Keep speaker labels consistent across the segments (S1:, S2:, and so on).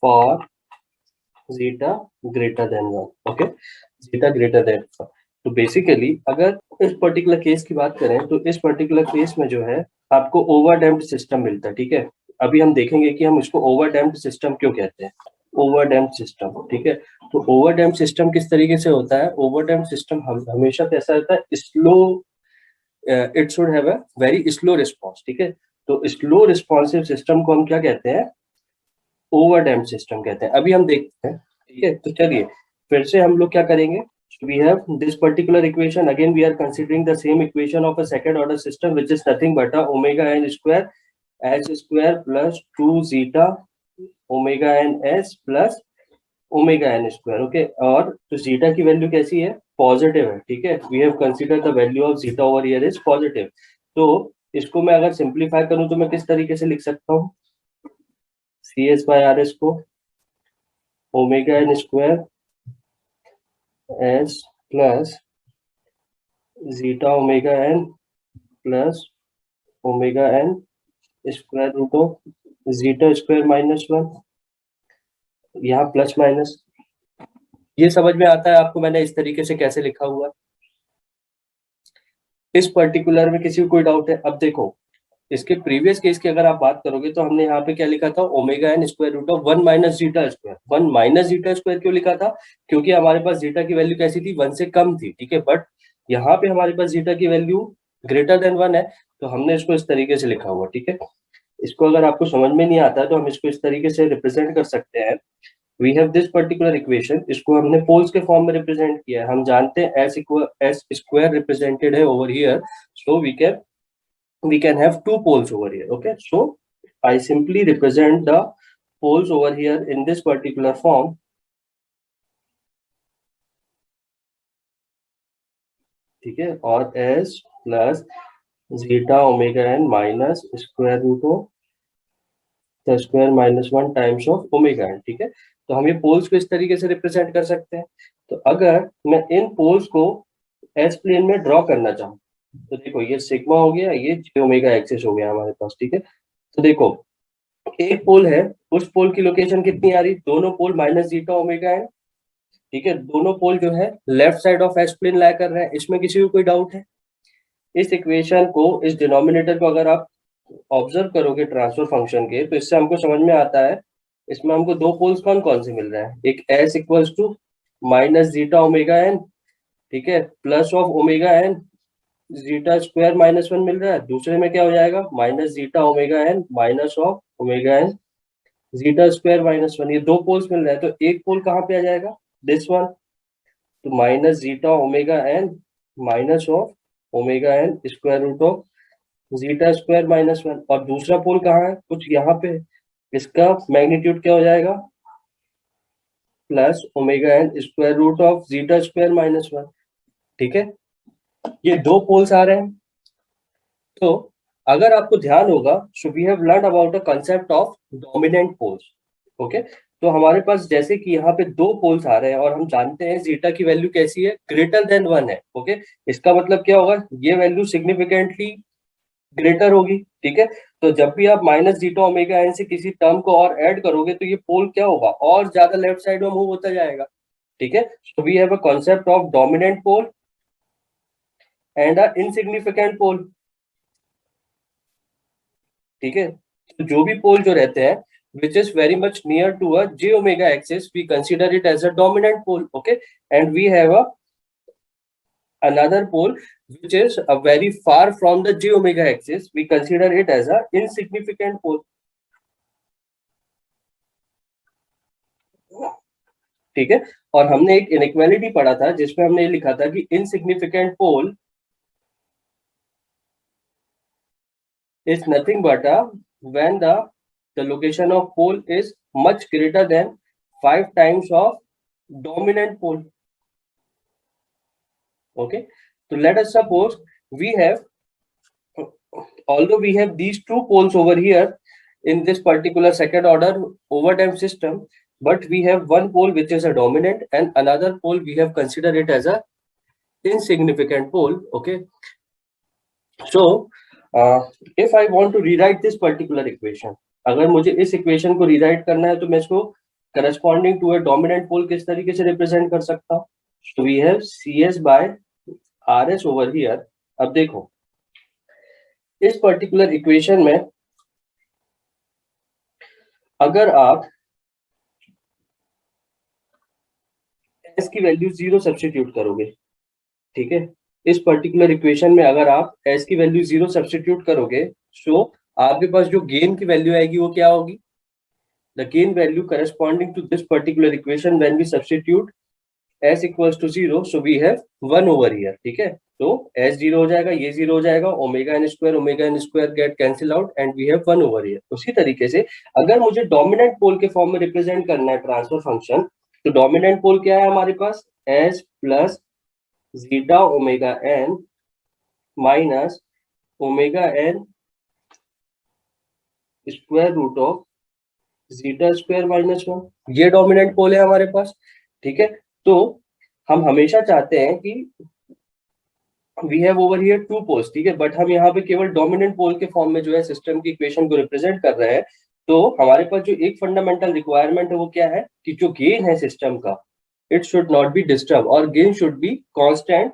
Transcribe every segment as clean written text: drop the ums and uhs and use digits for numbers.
S1: for zeta greater than 1. Okay, zeta greater than 1. तो basically अगर इस पर्टिकुलर केस की बात करें तो इस पर्टिकुलर केस में जो है आपको ओवरडैम्प्ड सिस्टम मिलता है, ठीक है। अभी हम देखेंगे कि हम इसको ओवरडैम्प्ड सिस्टम क्यों कहते हैं, ओवरडैम्प्ड सिस्टम, ठीक है। तो ओवरडैम्प्ड सिस्टम किस तरीके से होता है, ओवरडैम्प्ड सिस्टम हमेशा कैसा रहता है, slow, it should have a very slow response, ठीक है। तो स्लो रिस्पॉन्सिव सिस्टम को हम क्या कहते हैं, ओवरडैम्प्ड सिस्टम कहते हैं। अभी हम देखते हैं, ठीक है। तो चलिए फिर से हम लोग क्या करेंगे, we have this particular equation, again we are considering the same equation of a second order system which is nothing but a omega n square h square plus 2 zeta omega n s plus omega n square, okay. और तो zeta की value कैसी है, positive है, ठीक है। we have considered the value of zeta over here is positive. तो इसको मैं अगर सिंप्लीफाई करूं तो मैं किस तरीके से लिख सकता हूं, cs by rs को omega n square s plus zeta omega n plus omega n square root of zeta square minus 1, यहाँ प्लस माइनस, ये समझ में आता है आपको मैंने इस तरीके से कैसे लिखा हुआ है। इस पर्टिकुलर में किसी को कोई डाउट है? अब देखो इसके प्रीवियस केस की अगर आप बात करोगे तो हमने यहाँ पे क्या लिखा था, omega N square root of 1 minus zeta square. 1 minus zeta square क्यों लिखा था, क्योंकि हमारे पास जीटा की वैल्यू कैसी थी, 1 से कम थी, ठीक है। बट यहाँ पे हमारे पास जीटा की वैल्यू ग्रेटर देन 1 है, तो हमने इसको इस तरीके से लिखा हुआ, ठीक है। इसको अगर आपको समझ में नहीं आता तो हम इसको इस तरीके से रिप्रेजेंट कर सकते हैं। We have this particular equation, इसको हमने पोल्स के फॉर्म में रिप्रेजेंट किया है। हम जानते हैं एस स्क्वायर रिप्रेजेंटेड है over here, so we can have two poles over here, okay. So I simply represent the poles over here in this particular form, ठीक है। और s plus zeta omega n minus square root of the square minus 1 times of omega n, ठीक है। तो हम ये poles को इस तरीके से रिप्रेजेंट कर सकते हैं। तो अगर मैं इन पोल्स को एस प्लेन में ड्रॉ करना चाहूँ तो देखो ये सिग्मा हो गया, ये जे ओमेगा एक्सिस हो गया हमारे पास, ठीक है। तो देखो एक पोल है, उस पोल की लोकेशन कितनी आ रही, दोनों पोल माइनस जीटा ओमेगा है, ठीक है। दोनों पोल जो है left side of s plane lie कर रहे हैं, इसमें किसी को कोई डाउट है? इस इक्वेशन को, इस डिनोमिनेटर को अगर आप ऑब्जर्व करोगे ट्रांसफर फंक्शन के, तो इससे हमको समझ में आता है इसमें हमको दो पोल्स कौन कौन से मिल रहे हैं, एक S equals to minus zeta omega N, ठीक है, plus of omega N zeta square minus 1 मिल रहा है। दूसरे में क्या हो जाएगा, minus zeta omega N minus of omega N zeta square minus 1, ये दो पोल्स मिल रहे हैं। तो एक पोल कहाँ पे आ जाएगा, दिस वन, तो minus zeta omega N minus of omega N square root of zeta square minus 1। और दूसरा पोल कहाँ है, कुछ यहाँ पे, इसका मैग्नीट्यूड क्या हो जाएगा, plus omega N square root of zeta square minus 1, ठीक है। ये दो पोल्स आ रहे हैं। तो अगर आपको ध्यान होगा, so we have learn about a concept of dominant poles, okay. तो हमारे पास जैसे कि यहाँ पे दो पोल्स आ रहे हैं और हम जानते हैं जीटा की वैल्यू कैसी है, ग्रेटर देन 1 है, ओके। इसका मतलब क्या होगा, ये वैल्यू सिग्निफिकेंटली ग्रेटर होगी, ठीक है। तो जब भी आप माइनस जीटा ओमेगा एन से किसी टर्म को और ऐड करोगे तो ये पोल क्या होगा, और ज्यादा लेफ्ट साइड में मूव होता जाएगा, ठीक है। So we have a concept of dominant pole and a insignificant pole, ठीक है। तो जो भी पोल जो रहते हैं which is very much near to a j omega axis, we consider it as a dominant pole, okay. And we have another pole which is very far from the j omega axis, we consider it as a insignificant pole, ठीक है। और हमने एक inequality पढ़ा था जिसमें हमने लिखा था कि insignificant pole is nothing but when the location of pole is much greater than 5 times of dominant pole, okay. So let us suppose we have, although we have these two poles over here in this particular second order overdamped system, but we have one pole which is a dominant and another pole we have considered it as a insignificant pole, okay. So if I want to rewrite this particular equation, अगर मुझे इस equation को rewrite करना है तो मैं इसको corresponding to a dominant pole किस तरीके से रिप्रेजेंट कर सकता हूँ? So we have CS by RS over here. अब देखो इस पर्टिकुलर इक्वेशन में अगर आप S की वैल्यू 0 सब्स्टिट्यूट करोगे, ठीक है, इस पर्टिकुलर इक्वेशन में अगर आप S की वैल्यू 0 सब्स्टिट्यूट करोगे, सो आपके पास जो गेन की वैल्यू आएगी वो क्या होगी? The gain value corresponding to this particular equation when we substitute S equals to 0, so we have 1 over here, ठीक है। तो S 0 हो जाएगा, ये 0 हो जाएगा, omega N square get cancel out and we have 1 over here। उसी तरीके से अगर मुझे डोमिनेंट पोल के फॉर्म में रिप्रेजेंट करना है ट्रांसफर फंक्शन, तो डोमिनेंट पोल क्या है हमारे पास? S plus zeta omega N minus omega N square root of zeta square minus 1, ये डोमिनेंट पोल है हमारे पास, ठीक है। तो हम हमेशा चाहते हैं कि we have over here two poles, ठीक है, बट हम यहाँ पे केवल डोमिनेंट पोल के फॉर्म में जो है सिस्टम की इक्वेशन को रिप्रेजेंट कर रहे हैं। तो हमारे पास जो एक फंडामेंटल रिक्वायरमेंट है वो क्या है कि जो गेन है सिस्टम का, it should not be disturb और gain should be constant.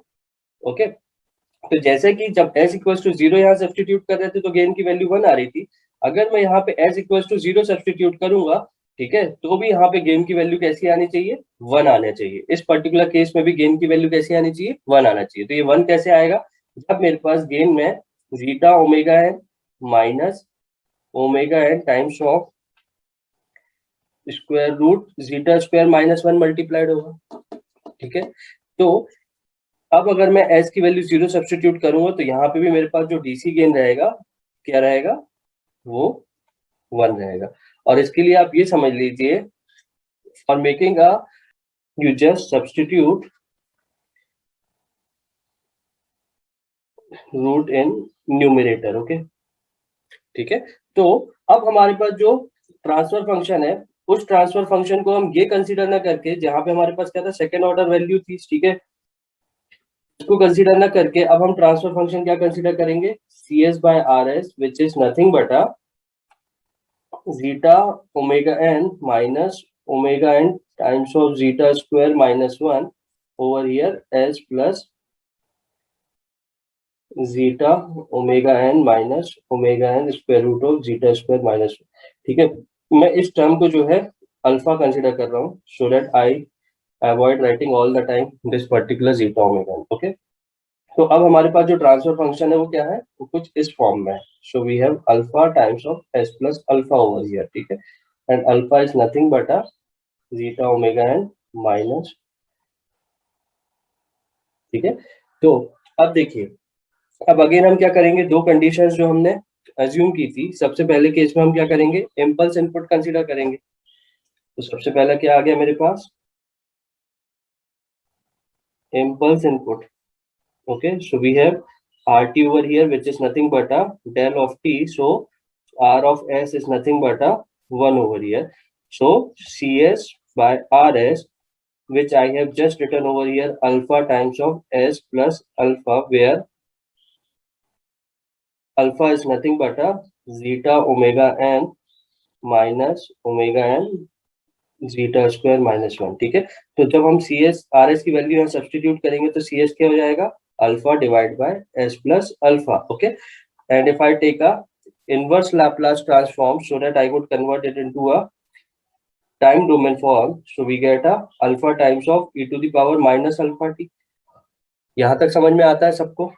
S1: Okay, तो जैसे कि जब s इक्वल्स टू 0 यहाँ सब्स्टिट्यूट कर रहे थे तो गेन की वैल्यू 1 आ रही थी। अगर मैं यहाँ पे s इक्वल्स टू 0 सब्स्टिट्यूट करूंगा, ठीक है, तो भी यहाँ पे गेन की वैल्यू कैसी आनी चाहिए? 1 आना चाहिए। इस पर्टिकुलर केस में भी गेन की वैल्यू कैसी आनी चाहिए? 1 आना चाहिए। तो ये 1 कैसे आएगा? जब मेरे पास गेन में जीटा ओमेगा है minus omega N times of square root zeta square minus 1 multiplied होगा, ठीक है। तो अब अगर मैं s की वैल्यू 0 सब्स्टिट्यूट करूंगा तो यहाँ पे भी मेरे पास जो डीसी गेन रहेगा क्या रहेगा? वो 1 रहेगा। और इसके लिए आप ये समझ लीजिए, for making a you just substitute root in numerator, okay, ठीक है। तो अब हमारे पास जो ट्रांसफर फंक्शन है, उस ट्रांसफर फंक्शन को हम ये कंसीडर ना करके, जहां पे हमारे पास क्या था, सेकेंड ऑर्डर वैल्यू थी, ठीक है, इसको कंसीडर ना करके अब हम ट्रांसफर फंक्शन क्या कंसीडर करेंगे? CS by RS which is nothing but a zeta omega n minus omega n times of zeta square minus 1 over here s plus zeta omega n minus omega n square root of zeta square minus 1, ठीक है। मैं इस term को जो है alpha consider कर रहा हूँ so that I avoid writing all the time this particular zeta omega n, okay. तो अब हमारे पास जो ट्रांसफर फंक्शन है वो क्या है? वो कुछ इस फॉर्म में है। So we have alpha times of s plus alpha over here, ठीक है, and alpha is nothing but a zeta omega N minus, ठीक है। तो अब देखिए, अब अगेन हम क्या करेंगे, दो कंडीशंस जो हमने अज्यूम की थी, सबसे पहले केस में हम क्या करेंगे? इम्पल्स इनपुट कंसीडर करेंगे। तो सबसे पहला क्या आ गया मेरे पास? Impulse input, okay, so we have RT over here which is nothing but a del of t, so R of S is nothing but a 1 over here, so CS by RS which I have just written over here alpha times of S plus alpha, where alpha is nothing but a zeta omega n minus omega n zeta square minus 1, ठीक है। तो जब हम CS RS की value यहाँ substitute करेंगे तो CS क्या हो जाएगा? Alpha divide by S plus alpha, okay, and if I take a inverse Laplace transform so that I would convert it into a time domain form, so we get a alpha times of e to the power minus alpha t। यहाँ तक समझ में आता है सबको?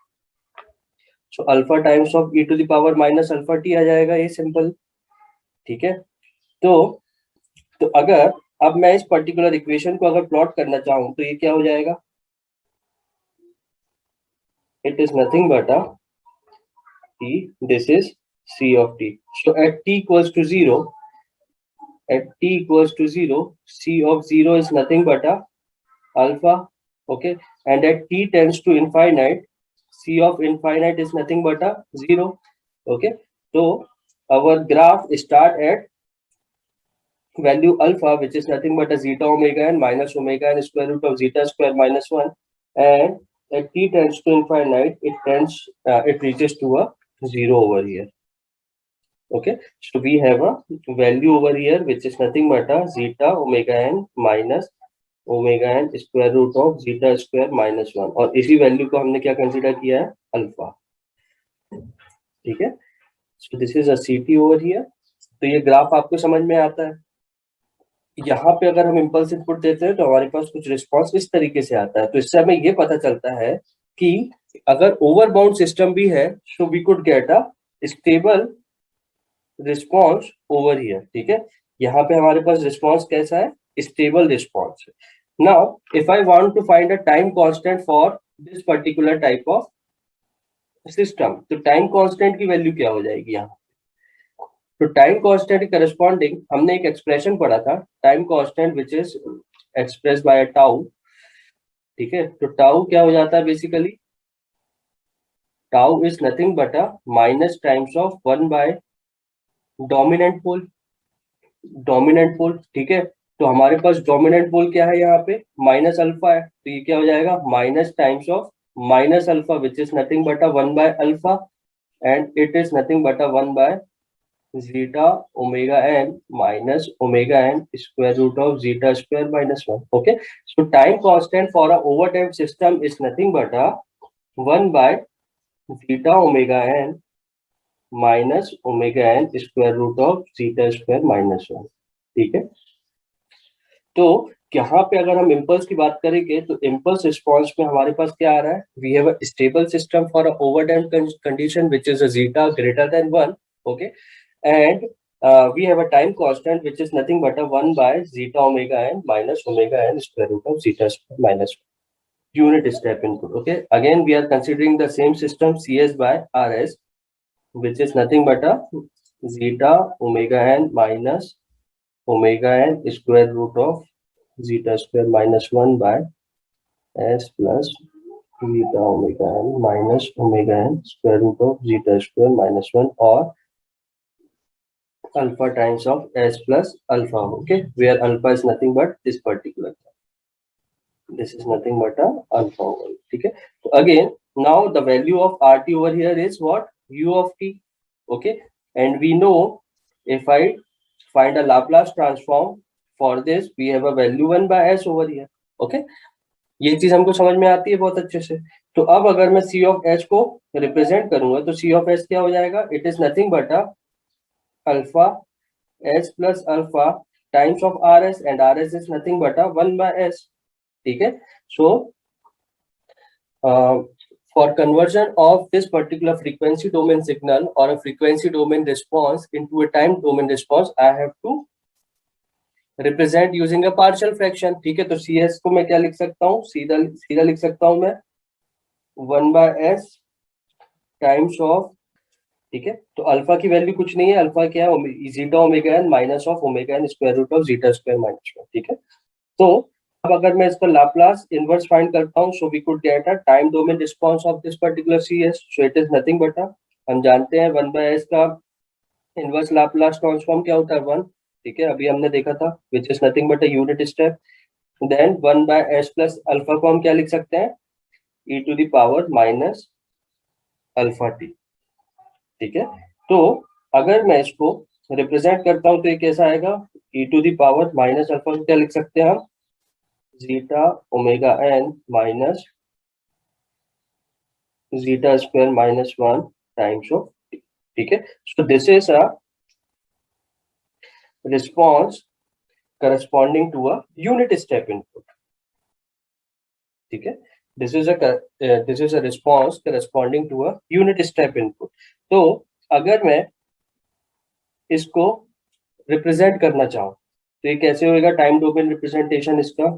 S1: So alpha times of e to the power minus alpha t आ जाएगा, ये simple, ठीक है। तो अगर अब मैं इस पर्टिकुलर इक्वेशन को अगर प्लॉट करना चाहूँ तो ये क्या हो जाएगा? It is nothing but a t, this is c of t, so at t equals to 0, at t equals to 0, c of 0 is nothing but a alpha, okay, and at t tends to infinite, c of infinite is nothing but a 0, okay। so our graph start at value alpha which is nothing but a zeta omega n minus omega n square root of zeta square minus 1, and at t tends to infinite it reaches to a 0 over here, Okay, so we have a value over here which is nothing but a zeta omega n minus omega N square root of zeta square minus one, और इसी value को हमने क्या consider किया है, alpha. ठीक है, so this is अ सीटी ओवर हियर। तो ये ग्राफ आपको समझ में आता है। यहाँ पे अगर हम इम्पल्स इनपुट देते हैं तो हमारे पास कुछ रिस्पॉन्स इस तरीके से आता है। तो इससे हमें ये पता चलता है कि अगर ओवरबाउंड सिस्टम भी है so we could get a stable response over here. ठीक है, यहाँ पे हमारे पास रिस्पॉन्स कैसा है, stable response. Now if I want to find a time constant for this particular type of system, तो टाइम कांस्टेंट की वैल्यू क्या हो जाएगी यहाँ। तो टाइम कांस्टेंट करस्पॉन्डिंग हमने एक एक्सप्रेशन पढ़ा था, time constant which is express by tau. ठीक है, तो टाउ क्या हो जाता है, basically tau is nothing but a minus times of 1 by dominant pole. Dominant pole, ठीक है, तो हमारे पास डोमिनेंट पोल क्या है, यहाँ पे माइनस अल्फा है, तो ये क्या हो जाएगा, minus times of minus alpha which is nothing but a 1 by alpha, and it is nothing but a 1 by zeta omega n minus omega n square root of zeta square minus 1. Okay, so time constant for a overdamped system is nothing but a 1 by zeta omega n minus omega n square root of zeta square minus 1. ठीक है, तो यहाँ पे अगर हम impulse की बात करेंगे तो इम्पल्स रिस्पॉन्स में हमारे पास क्या आ रहा है, we have a stable system for a overdamped condition which is a zeta greater than 1. Okay, and we have a time constant which is nothing but a 1 by zeta omega n minus omega n square root of zeta square minus 1 unit step input. Okay, again we are considering the same system Cs by Rs which is nothing but a zeta omega n minus omega n square root of zeta square minus 1 by s plus zeta omega n minus omega n square root of zeta square minus 1 or alpha times of s plus alpha. Okay, where alpha is nothing but this particular term. This is nothing but a alpha over. Okay, so again now the value of rt over here is what, u of t. Okay, and we know if I find a Laplace transform for this, we have a value 1 by s over here. Okay, ये चीज हमको समझ में आती है बहुत अच्छे से। तो अब अगर मैं c of h को रिप्रेजेंट करूंगा तो c of h क्या हो जाएगा, it is nothing but a alpha s plus alpha times of rs, and rs is nothing but a 1 by s. ठीक है, so for conversion of this particular frequency domain signal or a frequency domain response into a time domain response, I have to represent using a partial fraction. ठीक है, तो cs को मैं क्या लिख सकता हूँ, सीधा सीधा लिख सकता हूँ मैं 1 by s टाइम्स ऑफ, ठीक है, तो अल्फा की वैल्यू कुछ नहीं है, अल्फा क्या है, zeta omega N minus of omega N square root of zeta square minus 1. ठीक है, तो अब अगर मैं इसका लाप्लास इनवर्स फाइंड करता हूँ so we could get a time domain response of this particular CS, so it is nothing but हम जानते हैं 1 बाय एस का इनवर्स लाप्लास ट्रांसफॉर्म क्या होता है, 1. ठीक है, अभी हमने देखा था which is nothing but a unit step. Then 1 by s plus alpha को हम क्या लिख सकते हैं, e to the power minus alpha t. ठीक है, तो अगर मैं इसको रिप्रेजेंट करता हूं तो ये कैसा आएगा, e to the power minus alpha को क्या लिख सकते हैं हम, zeta omega N minus zeta square minus 1 times of t. ठीक है, so this is a response corresponding to a unit step input. ठीक है, this is a response corresponding to a unit step input. तो अगर मैं इसको represent करना चाहूँ तो ये कैसे होएगा, टाइम डोमेन रिप्रेजेंटेशन इसका,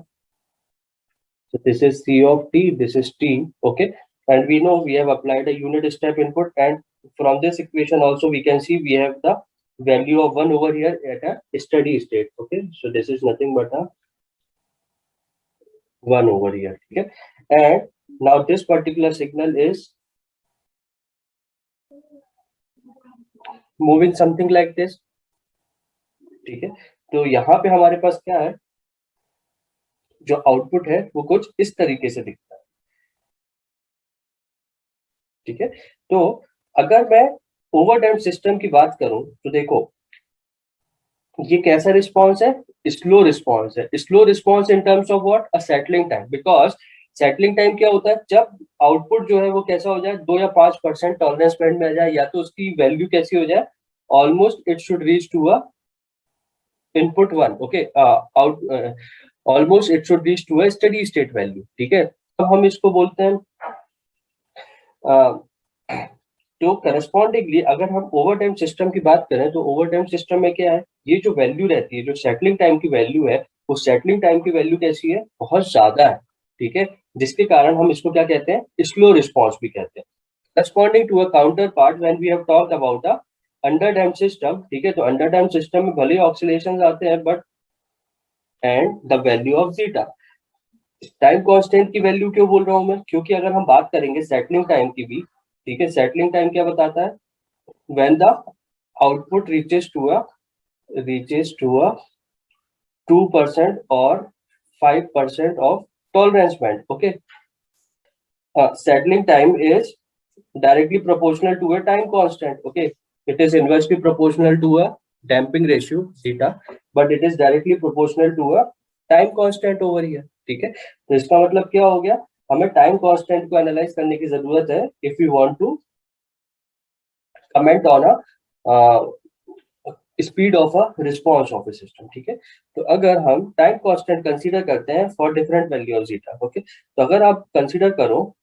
S1: so this is c of t, this is t. Okay, and we know we have applied a unit step input, and from this equation also we can see we have the value of 1 over here at a steady state. Okay, so this is nothing but a 1 over here. Okay, and now this particular signal is moving something like this. ठीक है, तो यहाँ पे हमारे पास क्या है, जो output है वो कुछ इस तरीके से दिखता है। ठीक है, तो अगर मैं ओवरडैम्प्ड सिस्टम की बात करूं तो देखो ये कैसा रिस्पॉन्स है, स्लो रिस्पॉन्स है। Slow response in terms of what, a settling time, because settling time क्या होता है, जब आउटपुट जो है वो कैसा हो जाए, 2 या 5% टॉलरेंस बैंड में आ जाए, या तो उसकी वैल्यू कैसी हो जाए, almost it should reach to a input one, okay, out almost it should reach to a steady state value, ठीक है। अब हम इसको बोलते हैं तो करस्पॉन्डिंगली अगर हम ओवर टाइम सिस्टम की बात करें तो ओवर टाइम सिस्टम में क्या है, ये जो वैल्यू रहती है, जो सेटलिंग टाइम की वैल्यू है, वो सेटलिंग टाइम की वैल्यू कैसी है, बहुत ज्यादा है, ठीक है, जिसके कारण हम इसको क्या कहते हैं, स्लो रिस्पॉन्स भी कहते हैं। Corresponding to a counterpart when we have talked about a under damped system, ठीक है, तो अंडर डैम सिस्टम में भले ऑक्सीलेशन आते हैं but and the value of zeta, time constant की वैल्यू क्यों बोल रहा हूं मैं, क्योंकि अगर हम बात करेंगे सेटलिंग टाइम की भी, ठीक है, सेटलिंग टाइम क्या बताता है, when the output reaches to a 2% or 5% of tolerance band, okay. Settling time is directly proportional to a time constant, okay. It is inversely proportional to a damping ratio theta, but it is directly proportional to a time constant over here, ठीक है। तो इसका मतलब क्या हो गया, हमें time constant को एनालाइज करने की जरूरत है if you want to comment on a speed of a response of a system, ठीक है। तो अगर हम टाइम कांस्टेंट कंसीडर करते हैं for different value of zeta, okay, तो अगर आप कंसीडर करो,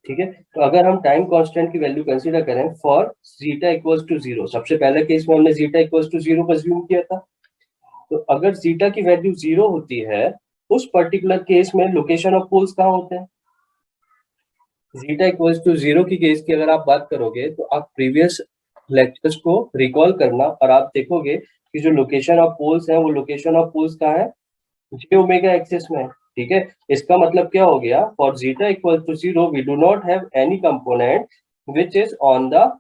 S1: ठीक है, तो अगर हम टाइम कांस्टेंट की वैल्यू कंसीडर करें for zeta equals to zero, सबसे पहले केस में हमने जीटा इक्वल्स टू जीरो को अज्यूम किया था, तो अगर जीटा की वैल्यू जीरो होती है, उस पर्टिकुलर केस में लोकेशन ऑफ पोल्स कहाँ होते हैं, जीटा इक्वल्स टू जीरो की केस की अगर आप बात करोगे तो आप प्रीवियस लेक्चर्स को रिकॉल करना और आप देखोगे कि जो लोकेशन ऑफ पोल्स है वो लोकेशन ऑफ पोल्स कहाँ है, जे ओमेगा एक्सिस में है, ठीक है। इसका मतलब क्या हो गया, for zeta equal to zero we do not have any component which is on the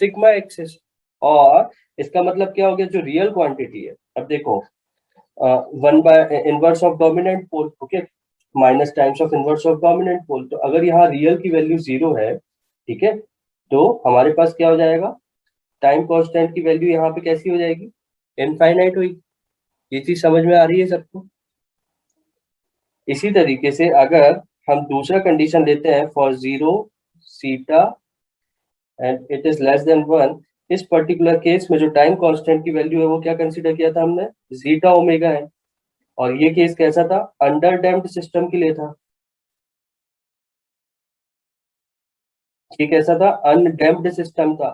S1: sigma axis, और इसका मतलब क्या हो गया, जो रियल क्वांटिटी है, अब देखो one by inverse of dominant pole, okay, minus times of inverse of dominant pole, तो अगर यहाँ रियल की वैल्यू जीरो है, ठीक है, तो हमारे पास क्या हो जाएगा, टाइम कांस्टेंट की वैल्यू यहाँ पे कैसी हो जाएगी, इनफाइनाइट हुई। ये चीज समझ में आ रही है सबको। इसी तरीके से अगर हम दूसरा कंडीशन लेते हैं फॉर जीरो सीटा and it is less than one, इस पर्टिकुलर केस में जो टाइम कांस्टेंट की वैल्यू है वो क्या कंसीडर किया था हमने, जीटा ओमेगा है, और ये केस कैसा था, अंडर डैम्प्ड सिस्टम के लिए था, ये कैसा था, अनडैम्प्ड सिस्टम था,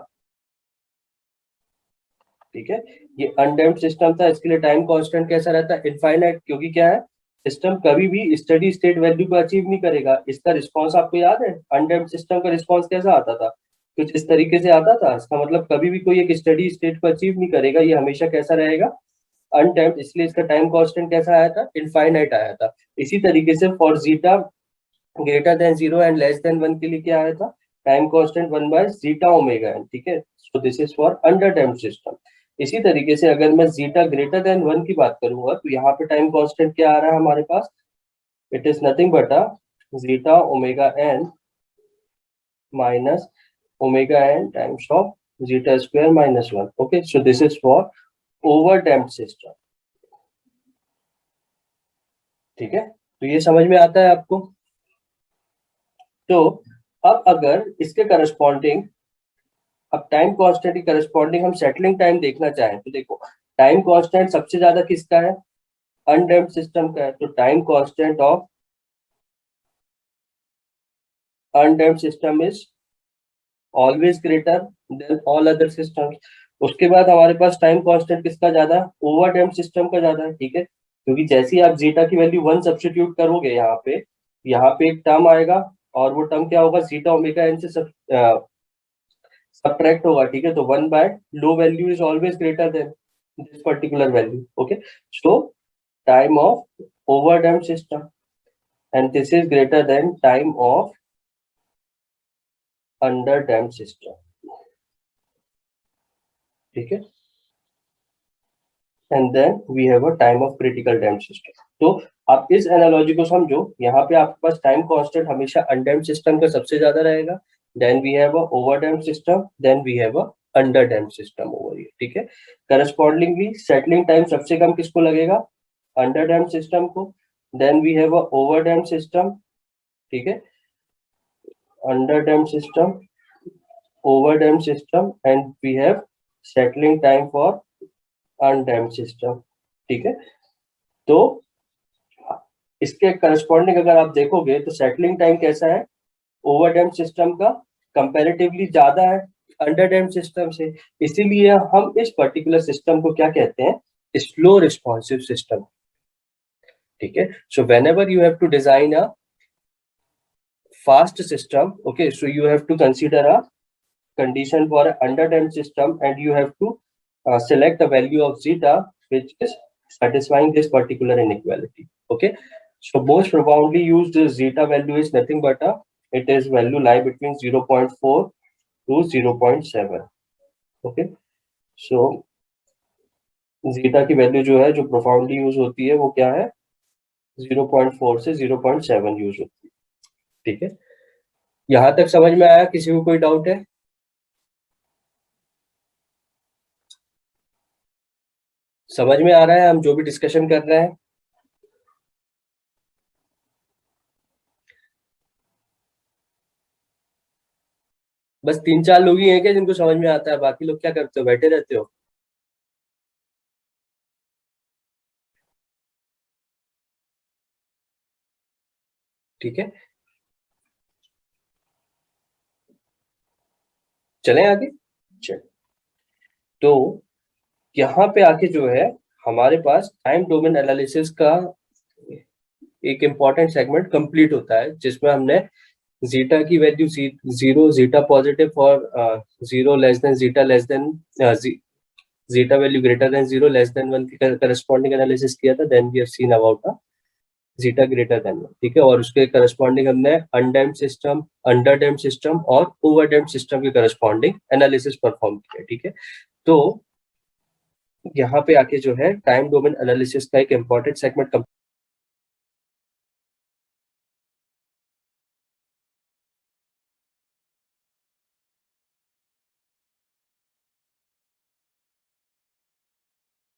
S1: ठीक है, ये अनडैम्प्ड सिस्टम था, इसके लिए टाइम कांस्टेंट कैसा रहता है, इनफाइनाइट, क्योंकि क्या है, सिस्टम कभी भी स्टेडी स्टेट वैल्यू को अचीव नहीं करेगा। इसका रिस्पांस आपको याद है, अनडैम्प्ड सिस्टम का रिस्पांस कैसा आता था, कुछ इस तरीके से आता था, इसका मतलब कभी भी कोई एक स्टेडी स्टेट को अचीव नहीं करेगा, ये हमेशा कैसा रहेगा, अनडैम्प्ड, इसलिए इसका टाइम कांस्टेंट कैसा आया था, इनफाइनाइट आया था। इसी तरीके से for zeta greater than zero and less than one के लिए क्या आया था, time constant one by zeta omega N, ठीक है, so this is for under damped system. इसी तरीके से अगर मैं जीटा ग्रेटर देन वन की बात करूंगा तो यहाँ पे टाइम कांस्टेंट क्या आ रहा है हमारे पास, it is nothing but a zeta omega N minus omega N times of zeta square minus one, okay, so this is for over damped system, ठीक है, तो ये समझ में आता है आपको। तो अब अगर इसके करस्पॉन्डिंग, अब टाइम कांस्टेंट की करस्पॉन्डिंग हम सेटलिंग टाइम देखना चाहें तो देखो, टाइम कांस्टेंट सबसे ज्यादा किसका है, अनडैम्प्ड सिस्टम का है, तो time constant of undamped system is always greater then all other systems. उसके बाद हमारे पास टाइम कांस्टेंट किसका ज्यादा है, ओवर डैम्प्ड सिस्टम का ज्यादा है, ठीक है, क्योंकि जैसे ही आप जीटा की वैल्यू वन सब्स्टिट्यूट करोगे यहाँ पे एक टर्म आएगा, और वो टर्म क्या होगा, जीटा ओमेगा एन से सब्ट्रैक्ट होगा, ठीक है, तो one by low value is always greater than this particular value, okay, so time of overdamped system and this is greater than time of underdamped system, ठीक है। And then we have a time of critical damp system. तो आप इस analogy को समझो, यहाँ पे आपके पास टाइम कांस्टेंट हमेशा अनडैम्प्ड सिस्टम का सबसे ज्यादा रहेगा, then we have a overdamped system, then we have a underdamped system over here, ठीक है। करस्पॉन्डिंगली सेटलिंग टाइम सबसे कम किसको लगेगा, अंडरडैम्प्ड सिस्टम को, then we have a overdamped system, ठीक है, underdamped system, overdamped system, and we have settling time for undamped system, ठीक है। तो इसके करस्पॉन्डिंग अगर आप देखोगे तो सेटलिंग टाइम कैसा है ओवरडैम्प्ड सिस्टम का, कंपैरेटिवली ज्यादा है अंडरडैम्प्ड सिस्टम से, इसीलिए हम इस पर्टिकुलर सिस्टम को क्या कहते हैं, स्लो रिस्पॉन्सिव सिस्टम, ठीक है। So whenever you have to design a fast system, okay, so you have to consider a condition for an underdamped system, and you have to select a value of zeta which is satisfying this particular inequality, okay. So most profoundly used zeta value is nothing but it is value lie between 0.4 to 0.7, okay. So zeta की value जो है, जो profoundly use होती है, वो क्या है, 0.4 से 0.7 यूज होती है, ठीक है। यहां तक समझ में आया, किसी को कोई डाउट है? समझ में आ रहा है हम जो भी डिस्कशन कर रहे हैं? बस 3-4 लोग ही हैं क्या जिनको समझ में आता है, बाकी लोग क्या करते हो, बैठे रहते हो? ठीक है, चलें आगे। चल, तो यहाँ पे आके जो है हमारे पास टाइम डोमेन एनालिसिस का एक इंपॉर्टेंट सेगमेंट कंप्लीट होता है, जिसमें हमने जीटा की value zero, zeta positive for zero less than zeta less than zeta value greater than zero less than 1 की करस्पॉन्डिंग एनालिसिस किया था, then we have seen about zeta greater than 1, ठीक है। और उसके करस्पॉन्डिंग हमने अनडैम्प्ड सिस्टम, अंडरडैम्प्ड सिस्टम और ओवरडैम्प्ड system के करस्पॉन्डिंग एनालिसिस परफॉर्म किया, ठीक है। तो यहाँ पे आके जो है टाइम डोमेन एनालिसिस का एक इंपॉर्टेंट सेगमेंट